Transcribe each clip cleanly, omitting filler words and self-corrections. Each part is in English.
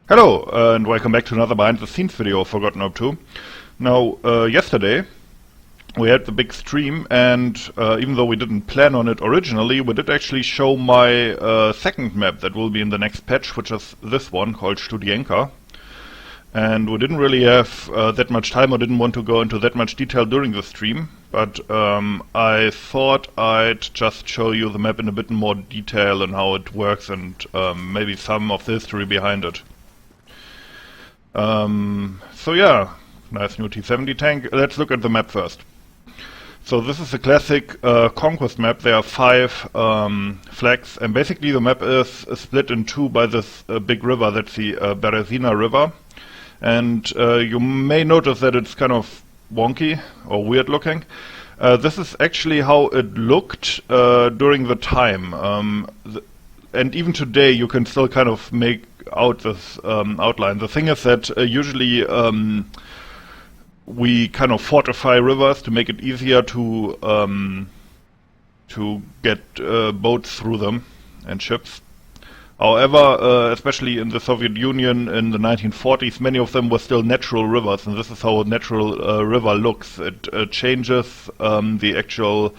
Hello, and welcome back to another behind the scenes video of Forgotten Orb 2. Now, yesterday we had the big stream, and even though we didn't plan on it originally, we did actually show my second map that will be in the next patch, which is this one called Studienka. And we didn't really have that much time, or didn't want to go into that much detail during the stream, but I thought I'd just show you the map in a bit more detail and how it works, and maybe some of the history behind it. So yeah, nice new T-70 tank. Let's look at the map first. So this is a classic conquest map. There are 5 flags, and basically the map is split in two by this big river. That's the Brilli river. And you may notice that it's kind of wonky or weird looking. This is actually how it looked during the time. And even today you can still kind of make out this outline. The thing is that usually we kind of fortify rivers to make it easier to get boats through them and ships. However, especially in the Soviet Union in the 1940s, many of them were still natural rivers, and this is how a natural river looks. It changes the actual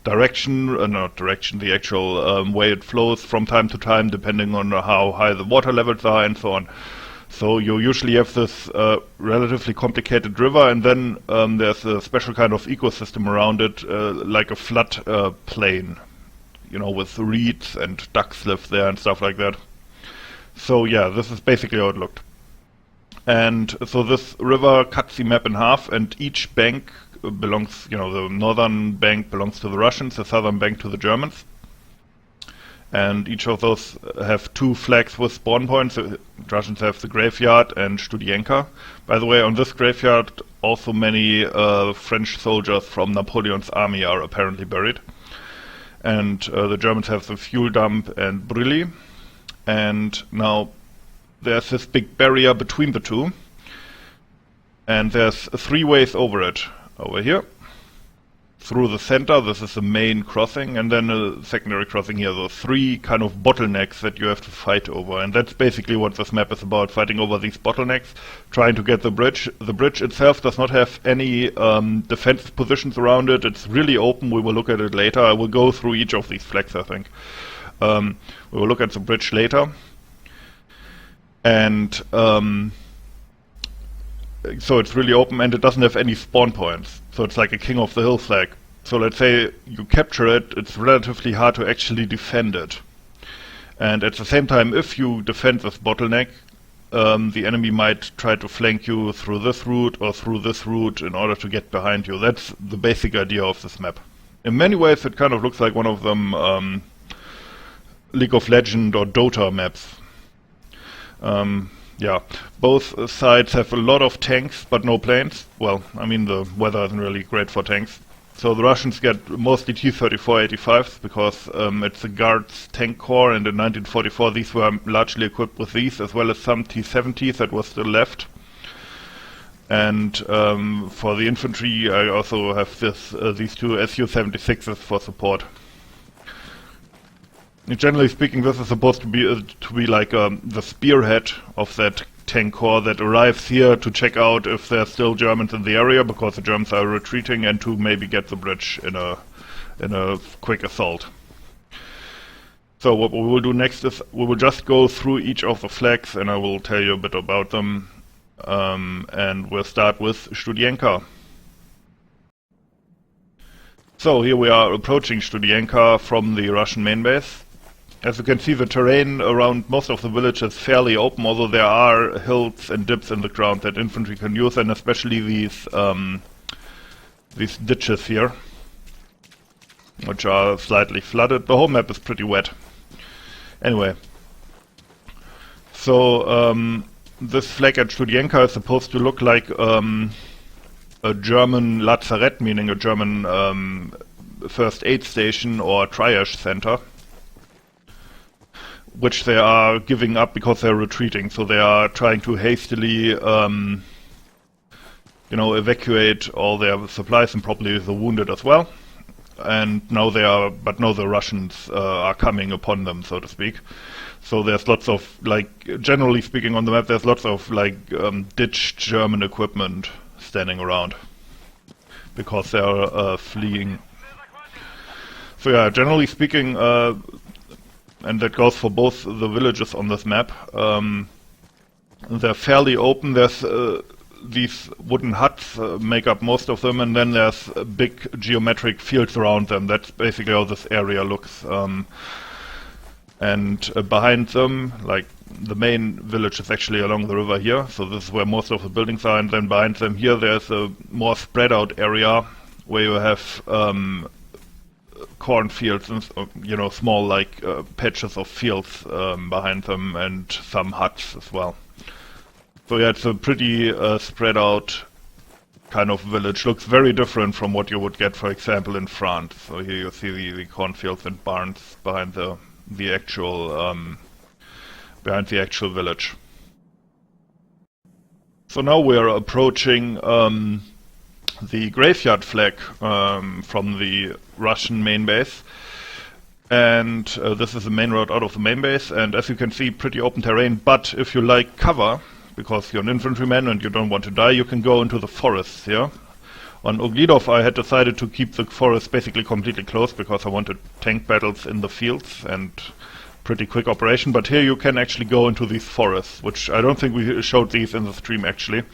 the actual way it flows from time to time, depending on how high the water levels are and so on. So you usually have this relatively complicated river, and then there's a special kind of ecosystem around it, like a flood plain, you know, with reeds and ducks live there and stuff like that. So yeah, this is basically how it looked. And so this river cuts the map in half, and each bank belongs, you know, the northern bank belongs to the Russians, the southern bank to the Germans. And each of those have 2 flags with spawn points. The Russians have the graveyard and Studienka. By the way, on this graveyard also many French soldiers from Napoleon's army are apparently buried. And the Germans have the fuel dump and Brilli. And now there's this big barrier between the two. And there's 3 ways over it. Over here, through the center, this is the main crossing, and then a secondary crossing here. So 3 kind of bottlenecks that you have to fight over, and that's basically what this map is about, fighting over these bottlenecks, trying to get the bridge. The bridge itself does not have any defensive positions around it. It's really open. We will look at it later. I will go through each of these flags, I think. We will look at the bridge later. And so it's really open, and it doesn't have any spawn points. So it's like a king of the hill flag. So let's say you capture it, it's relatively hard to actually defend it. And at the same time, if you defend this bottleneck, the enemy might try to flank you through this route or through this route in order to get behind you. That's the basic idea of this map. In many ways it kind of looks like one of them League of Legends or Dota maps. Yeah, both sides have a lot of tanks, but no planes. Well, I mean, the weather isn't really great for tanks. So the Russians get mostly T-34-85s, because it's the Guards tank corps, and in 1944 these were largely equipped with these, as well as some T-70s that were still left. And for the infantry I also have these 2 Su-76s for support. Generally speaking, this is supposed to be like the spearhead of that tank corps that arrives here to check out if there's still Germans in the area, because the Germans are retreating, and to maybe get the bridge in a quick assault. So what we will do next is we will just go through each of the flags, and I will tell you a bit about them. And we'll start with Studienka. So here we are approaching Studienka from the Russian main base. As you can see, the terrain around most of the village is fairly open, although there are hills and dips in the ground that infantry can use, and especially these ditches here, which are slightly flooded. The whole map is pretty wet. Anyway, so this flag at Studienka is supposed to look like a German Lazarett, meaning a German first aid station or triage center, which they are giving up because they're retreating. So they are trying to hastily, evacuate all their supplies and probably the wounded as well. And now the Russians are coming upon them, so to speak. So there's lots of, like, generally speaking on the map, there's lots of, like, ditched German equipment standing around because they are fleeing. So yeah, generally speaking, and that goes for both the villages on this map, they're fairly open. There's these wooden huts make up most of them, and then there's big geometric fields around them. That's basically how this area looks. And behind them, like, the main village is actually along the river here, so this is where most of the buildings are, and then behind them here there's a more spread out area where you have cornfields and, you know, small, like, patches of fields behind them, and some huts as well. So yeah, it's a pretty spread out kind of village. Looks very different from what you would get, for example, in France. So here you see the cornfields and barns behind the actual village. So now we are approaching the graveyard flag from the Russian main base, and this is the main road out of the main base, and as you can see, pretty open terrain. But if you like cover, because you're an infantryman and you don't want to die, you can go into the forests here. On Oglidov I had decided to keep the forest basically completely closed because I wanted tank battles in the fields and pretty quick operation, but here you can actually go into these forests, which I don't think we showed these in the stream actually.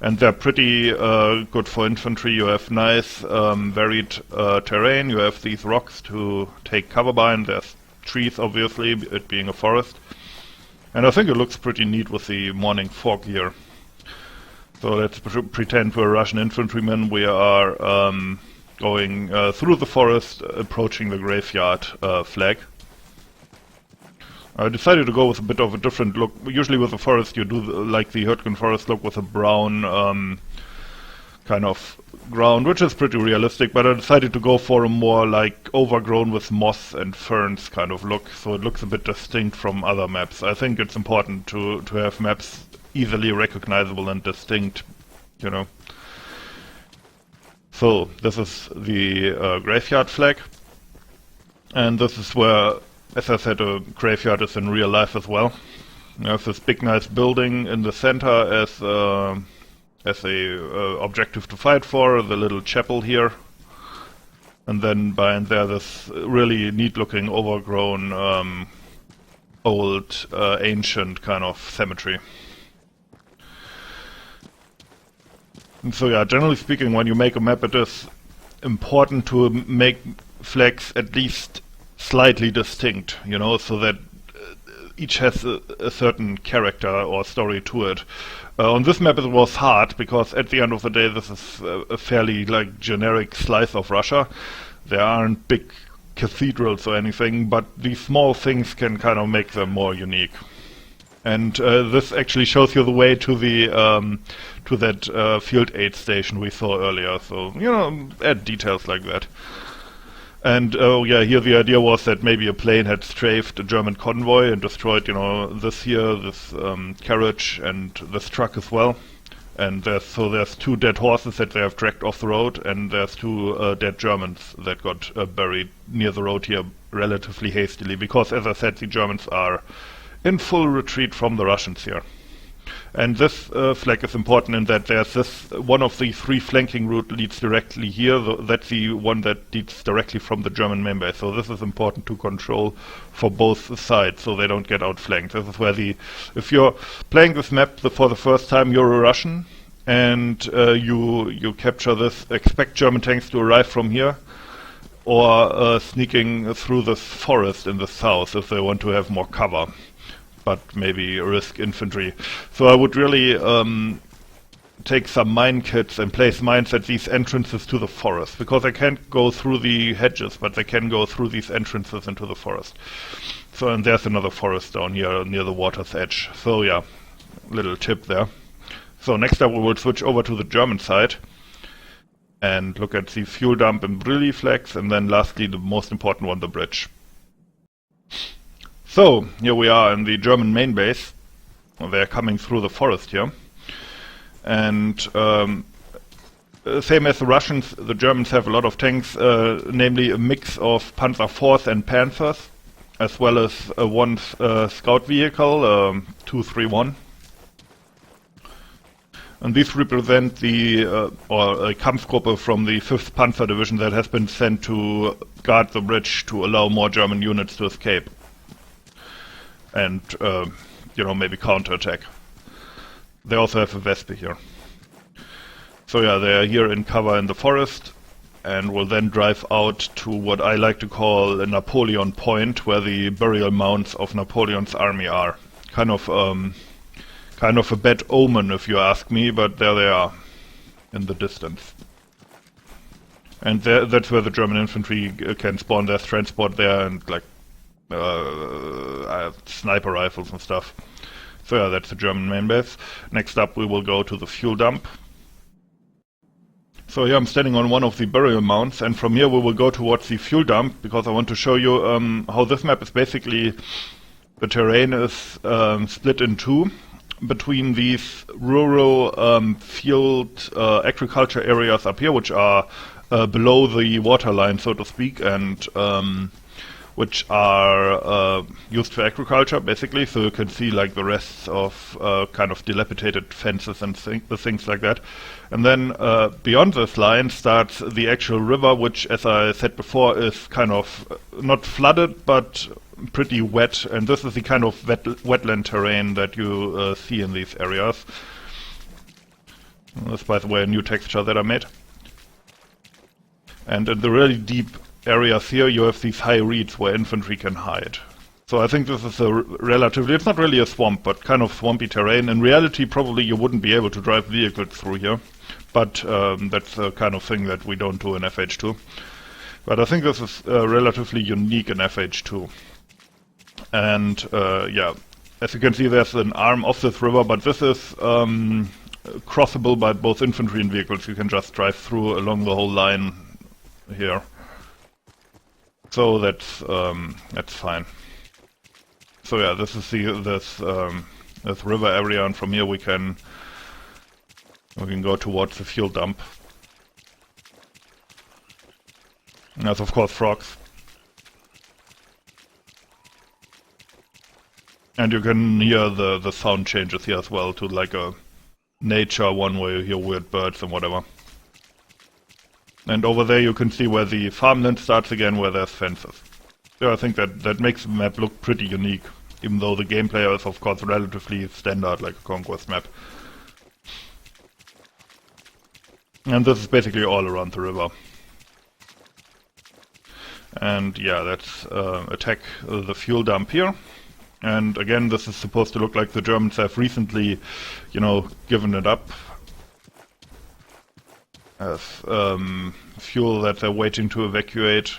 And they're pretty good for infantry. You have nice varied terrain, you have these rocks to take cover behind, there's trees obviously, it being a forest. And I think it looks pretty neat with the morning fog here. So let's pretend we're Russian infantrymen. We are going through the forest, approaching the graveyard flag. I decided to go with a bit of a different look. Usually with the forest you do like the Hürtgen forest look with a brown kind of ground, which is pretty realistic, but I decided to go for a more like overgrown with moss and ferns kind of look, so it looks a bit distinct from other maps. I think it's important to have maps easily recognizable and distinct, you know. So this is the graveyard flag, and this is where, as I said, a graveyard is in real life as well. You have this big nice building in the center as a objective to fight for, the little chapel here, and then behind there this really neat looking overgrown old ancient kind of cemetery. And so yeah, generally speaking, when you make a map, it is important to make flags at least slightly distinct, you know, so that each has a certain character or story to it. On this map it was hard, because at the end of the day this is a fairly like generic slice of Russia. There aren't big cathedrals or anything, but these small things can kind of make them more unique. And this actually shows you the way to the to that field aid station we saw earlier. So, you know, add details like that. And oh yeah, here the idea was that maybe a plane had strafed a German convoy and destroyed, you know, this carriage and this truck as well. And there's 2 dead horses that they have dragged off the road, and there's 2 dead Germans that got buried near the road here relatively hastily, because, as I said, the Germans are in full retreat from the Russians here. And this flag is important in that there's this one of the 3 flanking route leads directly here. That's the one that leads directly from the German main base. So this is important to control for both sides, so they don't get outflanked. This is where if you're playing this map for the first time, you're a Russian, and you capture this. Expect German tanks to arrive from here, or sneaking through this forest in the south if they want to have more cover, but maybe risk infantry. So I would really take some mine kits and place mines at these entrances to the forest, because they can't go through the hedges, but they can go through these entrances into the forest. So, and there's another forest down here near the water's edge. So yeah, little tip there. So next up we will switch over to the German side and look at the fuel dump and Brilli flags, and then lastly the most important one, the bridge. So, here we are in the German main base. They're coming through the forest here. And same as the Russians, the Germans have a lot of tanks, namely a mix of Panzer IVs and Panthers. as well as one scout vehicle, 231. And these represent the, or a Kampfgruppe from the 5th Panzer Division that has been sent to guard the bridge to allow more German units to escape. And, you know, maybe counterattack. They also have a Wespe here. So yeah, they are here in cover in the forest, and will then drive out to what I like to call a Napoleon point, where the burial mounds of Napoleon's army are. Kind of a bad omen, if you ask me, but there they are, in the distance. And that's where the German infantry can spawn their transport there, and like sniper rifles and stuff. So yeah, that's the German main base. Next up we will go to the fuel dump. So here I'm standing on one of the burial mounds, and from here we will go towards the fuel dump, because I want to show you how this map is basically, the terrain is split in two between these rural field agriculture areas up here, which are below the waterline, so to speak, and which are used for agriculture, basically, so you can see like the rests of kind of dilapidated fences and things like that. And then beyond this line starts the actual river, which, as I said before, is kind of not flooded, but pretty wet, and this is the kind of wetland terrain that you see in these areas. That's, by the way, a new texture that I made. And in the really deep areas here you have these high reeds where infantry can hide. So I think this is a relatively, it's not really a swamp, but kind of swampy terrain. In reality probably you wouldn't be able to drive vehicles through here, but that's the kind of thing that we don't do in FH2. But I think this is relatively unique in FH2. And yeah, as you can see there's an arm of this river, but this is crossable by both infantry and vehicles. You can just drive through along the whole line here. So that's fine. So yeah, this is this river area, and from here we can go towards the fuel dump. And there's of course frogs. And you can hear the sound changes here as well to like a nature one where you hear weird birds and whatever. And over there you can see where the farmland starts again, where there's fences. Yeah, I think that makes the map look pretty unique, even though the gameplay is of course relatively standard like a Conquest map. And this is basically all around the river. And yeah, let's attack the fuel dump here. And again, this is supposed to look like the Germans have recently, you know, given it up as fuel that they're waiting to evacuate.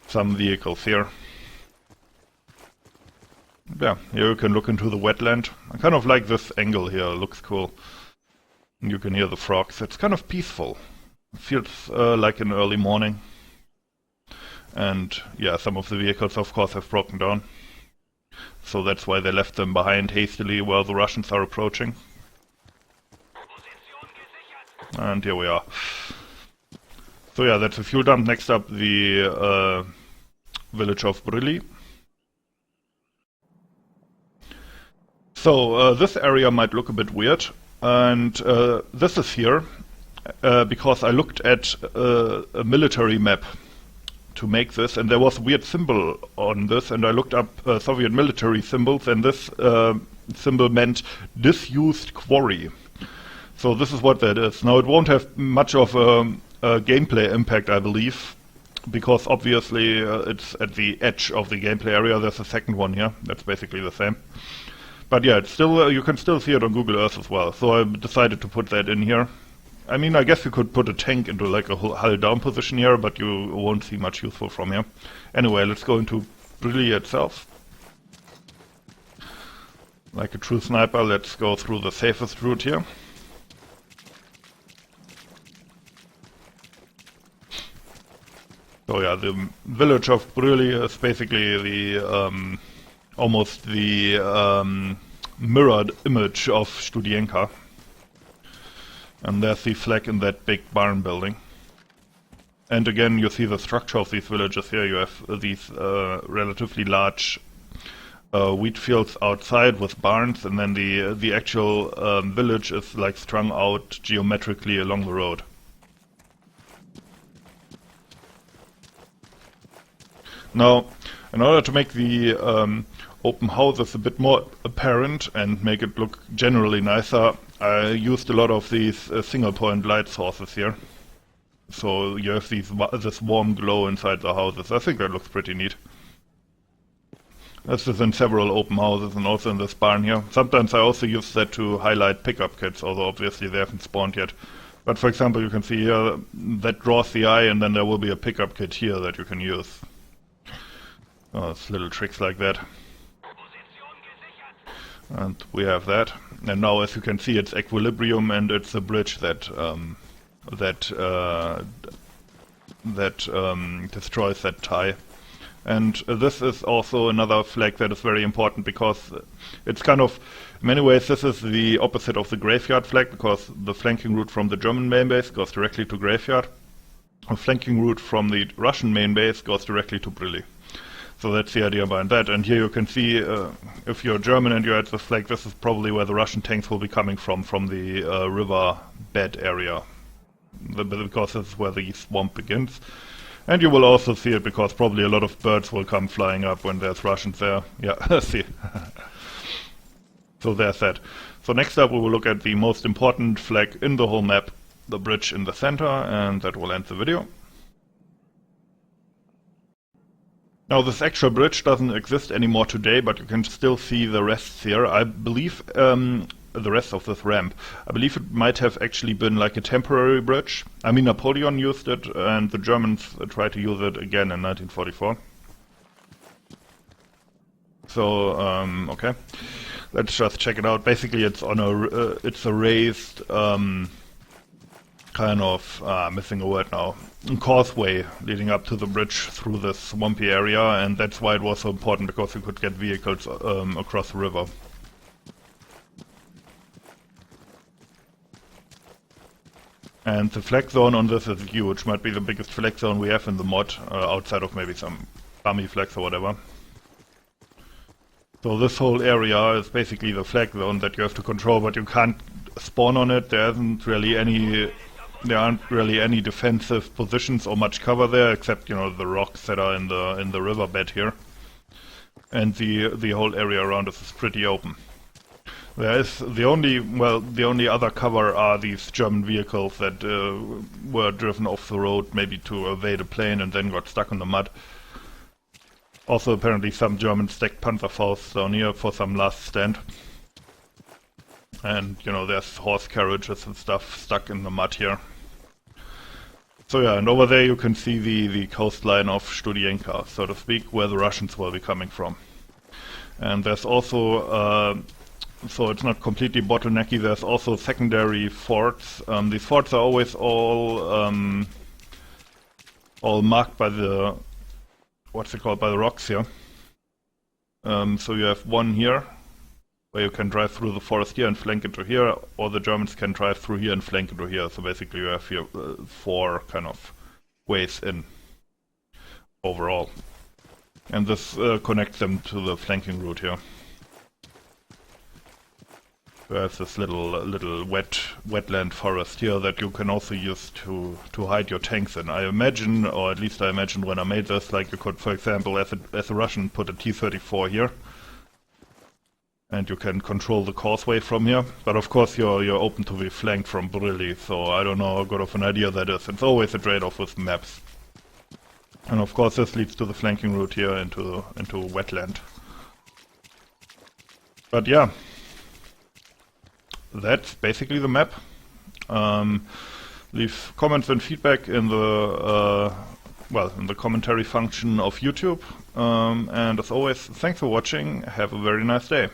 Some vehicles here. Yeah, here you can look into the wetland. I kind of like this angle here, it looks cool. And you can hear the frogs. It's kind of peaceful. It feels like an early morning. And yeah, some of the vehicles of course have broken down. So that's why they left them behind hastily while the Russians are approaching. And here we are. So yeah, that's the fuel dump. Next up, the village of Brilli. So this area might look a bit weird, and this is here because I looked at a military map to make this, and there was a weird symbol on this, and I looked up Soviet military symbols, and this symbol meant disused quarry. So this is what that is. Now it won't have much of a gameplay impact, I believe, because obviously it's at the edge of the gameplay area. There's a second one here, that's basically the same. But yeah, it's still you can still see it on Google Earth as well, so I decided to put that in here. I mean, I guess you could put a tank into like a hull down position here, but you won't see much useful from here. Anyway, let's go into Brilli itself. Like a true sniper, let's go through the safest route here. So yeah, the village of Brilli is basically the almost the mirrored image of Studienka. And there's the flag in that big barn building. And again, you see the structure of these villages here. You have these relatively large wheat fields outside with barns, and then the actual village is like strung out geometrically along the road. Now, in order to make the open houses a bit more apparent and make it look generally nicer, I used a lot of these single point light sources here. So you have this warm glow inside the houses. I think that looks pretty neat. This is in several open houses and also in this barn here. Sometimes I also use that to highlight pickup kits, although obviously they haven't spawned yet. But for example, you can see here that draws the eye, and then there will be a pickup kit here that you can use. Oh, it's little tricks like that. And we have that. And now, as you can see, it's equilibrium, and it's a bridge that destroys that tie. And this is also another flag that is very important, because it's kind of, in many ways, this is the opposite of the graveyard flag, because the flanking route from the German main base goes directly to graveyard. The flanking route from the Russian main base goes directly to Brilli. So that's the idea behind that. And here you can see, if you're German and you're at this flag, this is probably where the Russian tanks will be coming from the river bed area. Because this is where the swamp begins. And you will also see it because probably a lot of birds will come flying up when there's Russians there. Yeah, see. So there's that. So next up we will look at the most important flag in the whole map, the bridge in the center, and that will end the video. Now this extra bridge doesn't exist anymore today, but you can still see the rests here. I believe the rest of this ramp. I believe it might have actually been like a temporary bridge. I mean, Napoleon used it, and the Germans tried to use it again in 1944. So, okay. Let's just check it out. Basically, it's on it's a raised, kind of, missing a word now, causeway leading up to the bridge through this swampy area, and that's why it was so important, because you could get vehicles across the river. And the flag zone on this is huge, might be the biggest flag zone we have in the mod, outside of maybe some dummy flags or whatever. So this whole area is basically the flag zone that you have to control, but you can't spawn on it. There aren't really any defensive positions or much cover there, except, you know, the rocks that are in the riverbed here. And the whole area around us is pretty open. There is the only other cover are these German vehicles that were driven off the road, maybe to evade a plane, and then got stuck in the mud. Also, apparently, some German stacked Panzerfausts down here for some last stand. And, you know, there's horse carriages and stuff stuck in the mud here. So yeah, and over there you can see the coastline of Studienka, so to speak, where the Russians will be coming from. And there's also so it's not completely bottlenecky, there's also secondary forts. These forts are always all marked by the, what's it called, by the rocks here. So you have one here, where you can drive through the forest here and flank into here, or the Germans can drive through here and flank into here. So basically you have here 4 kind of ways in overall. And this connects them to the flanking route here. There's this little wetland forest here that you can also use to hide your tanks in. I imagine, or at least I imagined when I made this, like you could, for example, as a Russian, put a T-34 here, and you can control the causeway from here. But of course, you're open to be flanked from Brilli, so I don't know how good of an idea that is. It's always a trade-off with maps. And of course, this leads to the flanking route here into wetland. But yeah. That's basically the map. Leave comments and feedback in the commentary function of YouTube. And as always, thanks for watching. Have a very nice day.